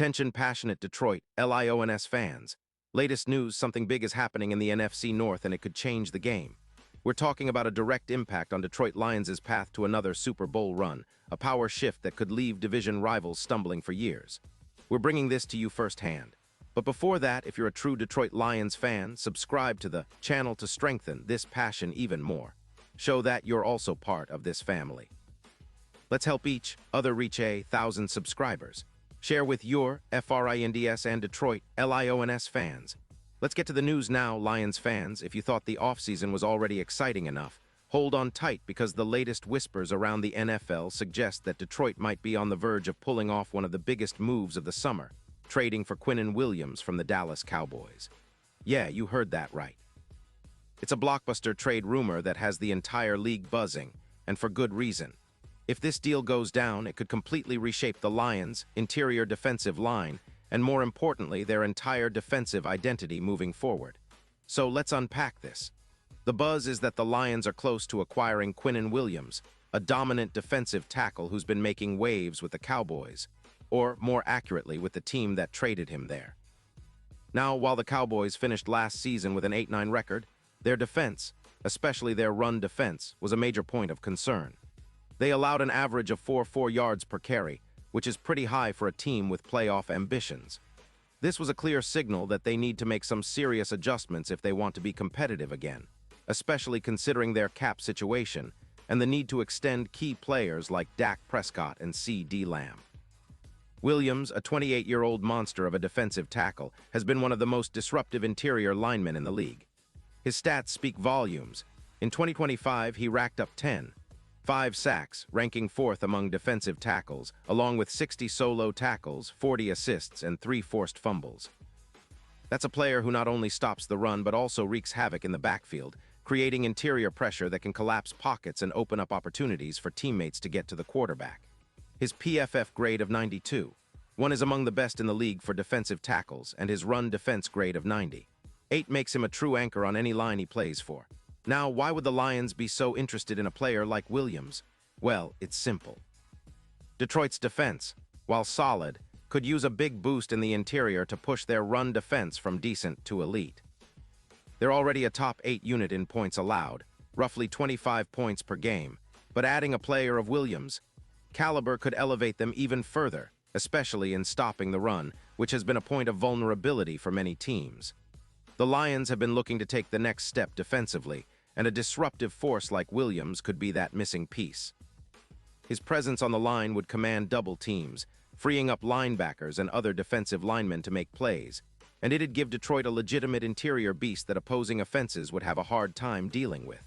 Attention passionate Detroit, Lions fans. Latest news, something big is happening in the NFC North and it could change the game. We're talking about a direct impact on Detroit Lions' path to another Super Bowl run, a power shift that could leave division rivals stumbling for years. We're bringing this to you firsthand. But before that, if you're a true Detroit Lions fan, subscribe to the channel to strengthen this passion even more. Show that you're also part of this family. Let's help each other reach 1,000 subscribers. Share with your FRINDS and Detroit LIONS fans. Let's get to the news now, Lions fans. If you thought the offseason was already exciting enough, hold on tight because the latest whispers around the NFL suggest that Detroit might be on the verge of pulling off one of the biggest moves of the summer, trading for Quinnen Williams from the Dallas Cowboys. Yeah, you heard that right. It's a blockbuster trade rumor that has the entire league buzzing, and for good reason. If this deal goes down, it could completely reshape the Lions' interior defensive line, and more importantly, their entire defensive identity moving forward. So let's unpack this. The buzz is that the Lions are close to acquiring Quinnen Williams, a dominant defensive tackle who's been making waves with the Cowboys, or more accurately, with the team that traded him there. Now, while the Cowboys finished last season with an 8-9 record, their defense, especially their run defense, was a major point of concern. They allowed an average of 4 yards per carry, which is pretty high for a team with playoff ambitions. This was a clear signal that they need to make some serious adjustments if they want to be competitive again, especially considering their cap situation and the need to extend key players like Dak Prescott and CeeDee Lamb. Williams, a 28-year-old monster of a defensive tackle, has been one of the most disruptive interior linemen in the league. His stats speak volumes. In 2025, he racked up 5 sacks, ranking 4th among defensive tackles, along with 60 solo tackles, 40 assists, and 3 forced fumbles. That's a player who not only stops the run but also wreaks havoc in the backfield, creating interior pressure that can collapse pockets and open up opportunities for teammates to get to the quarterback. His PFF grade of 92. One is among the best in the league for defensive tackles, and his run defense grade of 90. 8 makes him a true anchor on any line he plays for. Now, why would the Lions be so interested in a player like Williams? Well, it's simple. Detroit's defense, while solid, could use a big boost in the interior to push their run defense from decent to elite. They're already a top 8 unit in points allowed, roughly 25 points per game, but adding a player of Williams' caliber could elevate them even further, especially in stopping the run, which has been a point of vulnerability for many teams. The Lions have been looking to take the next step defensively, and a disruptive force like Williams could be that missing piece. His presence on the line would command double teams, freeing up linebackers and other defensive linemen to make plays, and it'd give Detroit a legitimate interior beast that opposing offenses would have a hard time dealing with.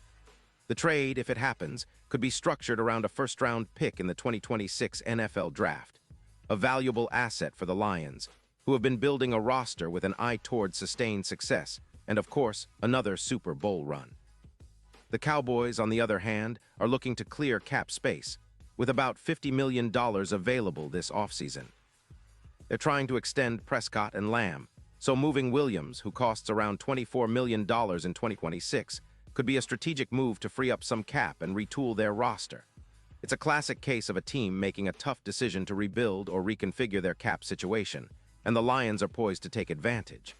The trade, if it happens, could be structured around a first-round pick in the 2026 NFL Draft, a valuable asset for the Lions, who have been building a roster with an eye toward sustained success, and of course, another Super Bowl run. The Cowboys, on the other hand, are looking to clear cap space, with about $50 million available this offseason. They're trying to extend Prescott and Lamb, so moving Williams, who costs around $24 million in 2026, could be a strategic move to free up some cap and retool their roster. It's a classic case of a team making a tough decision to rebuild or reconfigure their cap situation, and the Lions are poised to take advantage.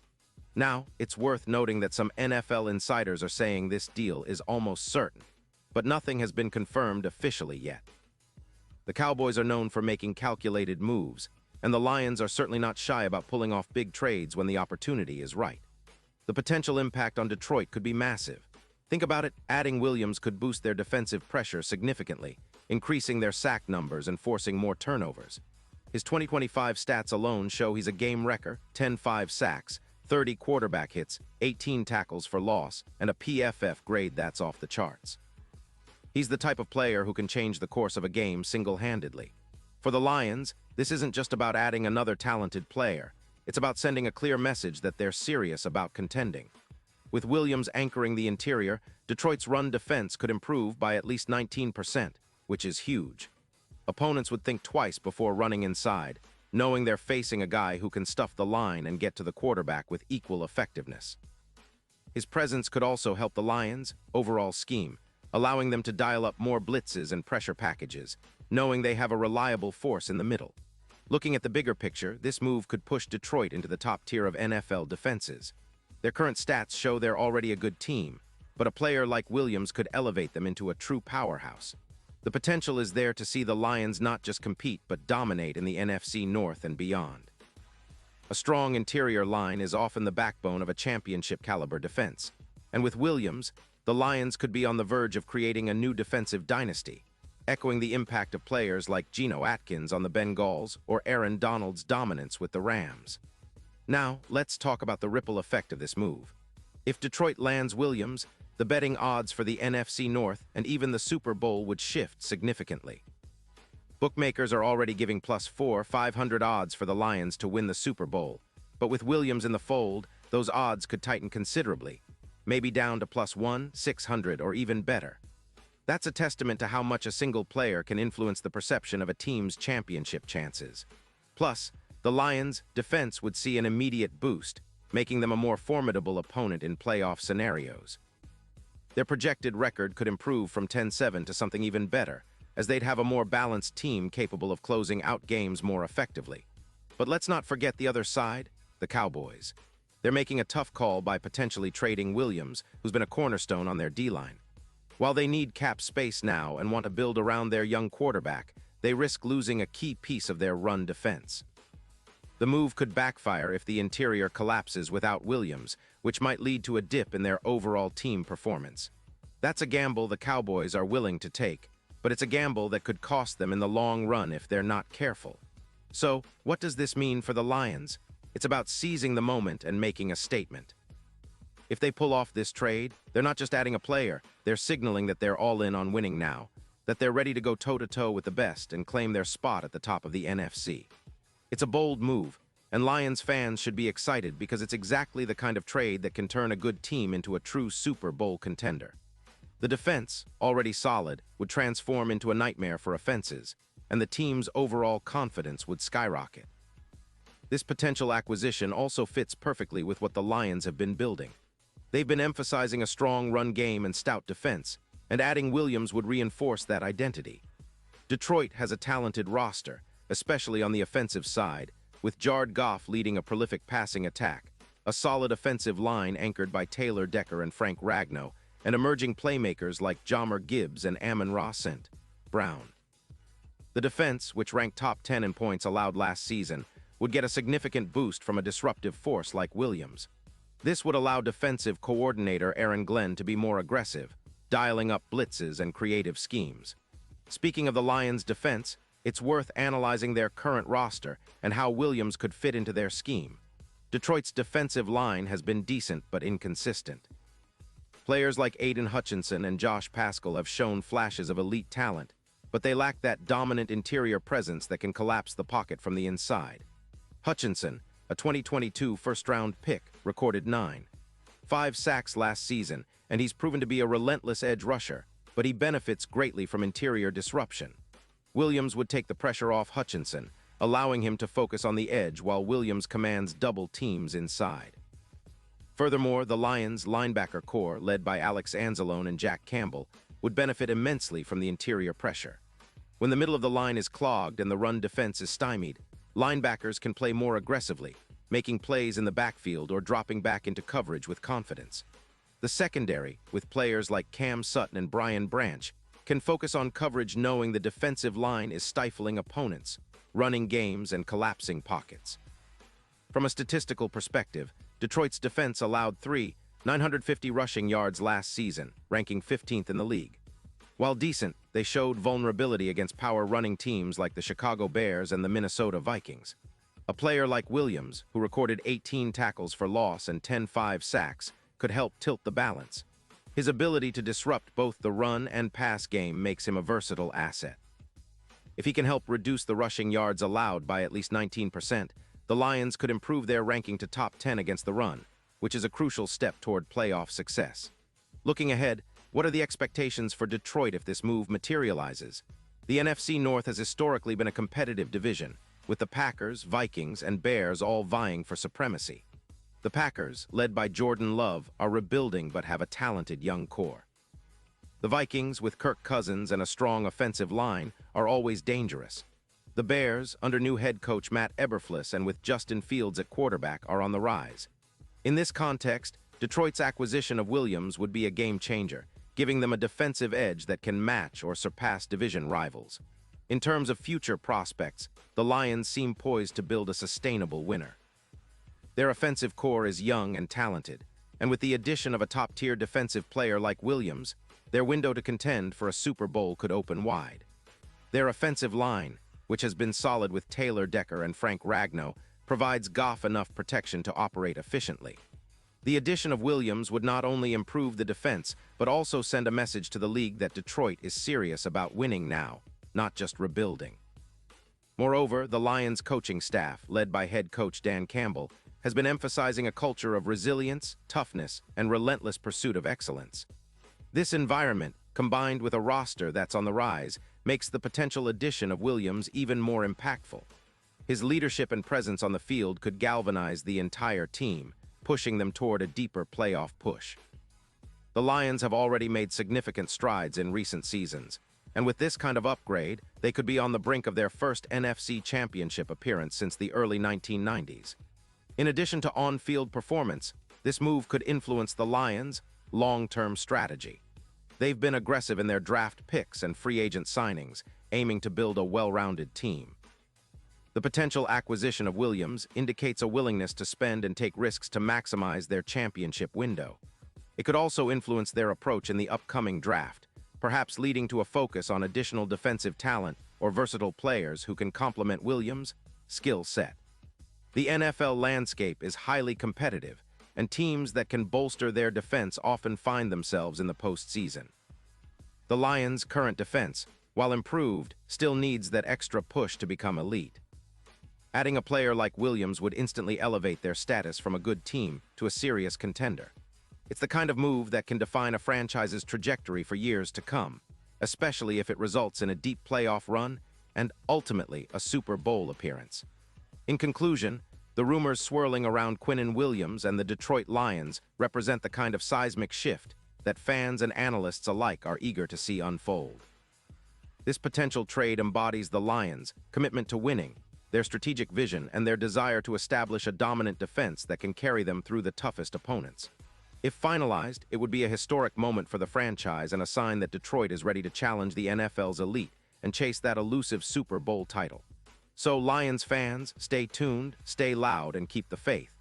Now, it's worth noting that some NFL insiders are saying this deal is almost certain, but nothing has been confirmed officially yet. The Cowboys are known for making calculated moves, and the Lions are certainly not shy about pulling off big trades when the opportunity is right. The potential impact on Detroit could be massive. Think about it, adding Williams could boost their defensive pressure significantly, increasing their sack numbers and forcing more turnovers. His 2025 stats alone show he's a game wrecker, 10-5 sacks, 30 quarterback hits, 18 tackles for loss, and a PFF grade that's off the charts. He's the type of player who can change the course of a game single-handedly. For the Lions, this isn't just about adding another talented player. It's about sending a clear message that they're serious about contending. With Williams anchoring the interior, Detroit's run defense could improve by at least 19%, which is huge. Opponents would think twice before running inside, knowing they're facing a guy who can stuff the line and get to the quarterback with equal effectiveness. His presence could also help the Lions' overall scheme, allowing them to dial up more blitzes and pressure packages, knowing they have a reliable force in the middle. Looking at the bigger picture, this move could push Detroit into the top tier of NFL defenses. Their current stats show they're already a good team, but a player like Williams could elevate them into a true powerhouse. The potential is there to see the Lions not just compete but dominate in the NFC North and beyond. A strong interior line is often the backbone of a championship-caliber defense, and with Williams, the Lions could be on the verge of creating a new defensive dynasty, echoing the impact of players like Geno Atkins on the Bengals or Aaron Donald's dominance with the Rams. Now, let's talk about the ripple effect of this move. If Detroit lands Williams, the betting odds for the NFC North and even the Super Bowl would shift significantly. Bookmakers are already giving +4 500 odds for the Lions to win the Super Bowl, but with Williams in the fold, those odds could tighten considerably, maybe down to +1 600 or even better. That's a testament to how much a single player can influence the perception of a team's championship chances. Plus, the Lions' defense would see an immediate boost, making them a more formidable opponent in playoff scenarios. Their projected record could improve from 10-7 to something even better, as they'd have a more balanced team capable of closing out games more effectively. But let's not forget the other side, the Cowboys. They're making a tough call by potentially trading Williams, who's been a cornerstone on their D-line. While they need cap space now and want to build around their young quarterback, they risk losing a key piece of their run defense. The move could backfire if the interior collapses without Williams, which might lead to a dip in their overall team performance. That's a gamble the Cowboys are willing to take, but it's a gamble that could cost them in the long run if they're not careful. So, what does this mean for the Lions? It's about seizing the moment and making a statement. If they pull off this trade, they're not just adding a player, they're signaling that they're all in on winning now, that they're ready to go toe-to-toe with the best and claim their spot at the top of the NFC. It's a bold move, and Lions fans should be excited because it's exactly the kind of trade that can turn a good team into a true Super Bowl contender. The defense, already solid, would transform into a nightmare for offenses, and the team's overall confidence would skyrocket. This potential acquisition also fits perfectly with what the Lions have been building. They've been emphasizing a strong run game and stout defense, and adding Williams would reinforce that identity. Detroit has a talented roster, especially on the offensive side, with Jared Goff leading a prolific passing attack, a solid offensive line anchored by Taylor Decker and Frank Ragnow, and emerging playmakers like Jahmyr Gibbs and Amon-Ra St. Brown. The defense, which ranked top 10 in points allowed last season, would get a significant boost from a disruptive force like Williams. This would allow defensive coordinator Aaron Glenn to be more aggressive, dialing up blitzes and creative schemes. Speaking of the Lions' defense, it's worth analyzing their current roster and how Williams could fit into their scheme. Detroit's defensive line has been decent but inconsistent. Players like Aiden Hutchinson and Josh Paschal have shown flashes of elite talent, but they lack that dominant interior presence that can collapse the pocket from the inside. Hutchinson, a 2022 first-round pick, recorded 9.5 sacks last season, and he's proven to be a relentless edge rusher, but he benefits greatly from interior disruption. Williams would take the pressure off Hutchinson, allowing him to focus on the edge while Williams commands double teams inside. Furthermore, the Lions' linebacker core, led by Alex Anzalone and Jack Campbell, would benefit immensely from the interior pressure. When the middle of the line is clogged and the run defense is stymied, linebackers can play more aggressively, making plays in the backfield or dropping back into coverage with confidence. The secondary, with players like Cam Sutton and Brian Branch, can focus on coverage knowing the defensive line is stifling opponents, running games, and collapsing pockets. From a statistical perspective, Detroit's defense allowed 950 rushing yards last season, ranking 15th in the league. While decent, they showed vulnerability against power running teams like the Chicago Bears and the Minnesota Vikings. A player like Williams, who recorded 18 tackles for loss and 10-5 sacks, could help tilt the balance. His ability to disrupt both the run and pass game makes him a versatile asset. If he can help reduce the rushing yards allowed by at least 19%, the Lions could improve their ranking to top 10 against the run, which is a crucial step toward playoff success. Looking ahead, what are the expectations for Detroit if this move materializes? The NFC North has historically been a competitive division, with the Packers, Vikings, and Bears all vying for supremacy. The Packers, led by Jordan Love, are rebuilding but have a talented young core. The Vikings, with Kirk Cousins and a strong offensive line, are always dangerous. The Bears, under new head coach Matt Eberflus and with Justin Fields at quarterback, are on the rise. In this context, Detroit's acquisition of Williams would be a game-changer, giving them a defensive edge that can match or surpass division rivals. In terms of future prospects, the Lions seem poised to build a sustainable winner. Their offensive core is young and talented, and with the addition of a top-tier defensive player like Williams, their window to contend for a Super Bowl could open wide. Their offensive line, which has been solid with Taylor Decker and Frank Ragnow, provides Goff enough protection to operate efficiently. The addition of Williams would not only improve the defense, but also send a message to the league that Detroit is serious about winning now, not just rebuilding. Moreover, the Lions coaching staff, led by head coach Dan Campbell, has been emphasizing a culture of resilience, toughness, and relentless pursuit of excellence. This environment, combined with a roster that's on the rise, makes the potential addition of Williams even more impactful. His leadership and presence on the field could galvanize the entire team, pushing them toward a deeper playoff push. The Lions have already made significant strides in recent seasons, and with this kind of upgrade, they could be on the brink of their first NFC Championship appearance since the early 1990s. In addition to on-field performance, this move could influence the Lions' long-term strategy. They've been aggressive in their draft picks and free agent signings, aiming to build a well-rounded team. The potential acquisition of Williams indicates a willingness to spend and take risks to maximize their championship window. It could also influence their approach in the upcoming draft, perhaps leading to a focus on additional defensive talent or versatile players who can complement Williams' skill set. The NFL landscape is highly competitive, and teams that can bolster their defense often find themselves in the postseason. The Lions' current defense, while improved, still needs that extra push to become elite. Adding a player like Williams would instantly elevate their status from a good team to a serious contender. It's the kind of move that can define a franchise's trajectory for years to come, especially if it results in a deep playoff run and, ultimately, a Super Bowl appearance. In conclusion, the rumors swirling around Quinnen Williams and the Detroit Lions represent the kind of seismic shift that fans and analysts alike are eager to see unfold. This potential trade embodies the Lions' commitment to winning, their strategic vision, and their desire to establish a dominant defense that can carry them through the toughest opponents. If finalized, it would be a historic moment for the franchise and a sign that Detroit is ready to challenge the NFL's elite and chase that elusive Super Bowl title. So, Lions fans, stay tuned, stay loud, and keep the faith.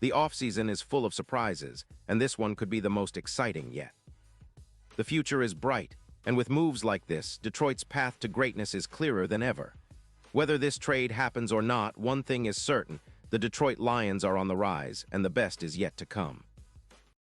The offseason is full of surprises, and this one could be the most exciting yet. The future is bright, and with moves like this, Detroit's path to greatness is clearer than ever. Whether this trade happens or not, one thing is certain: the Detroit Lions are on the rise, and the best is yet to come.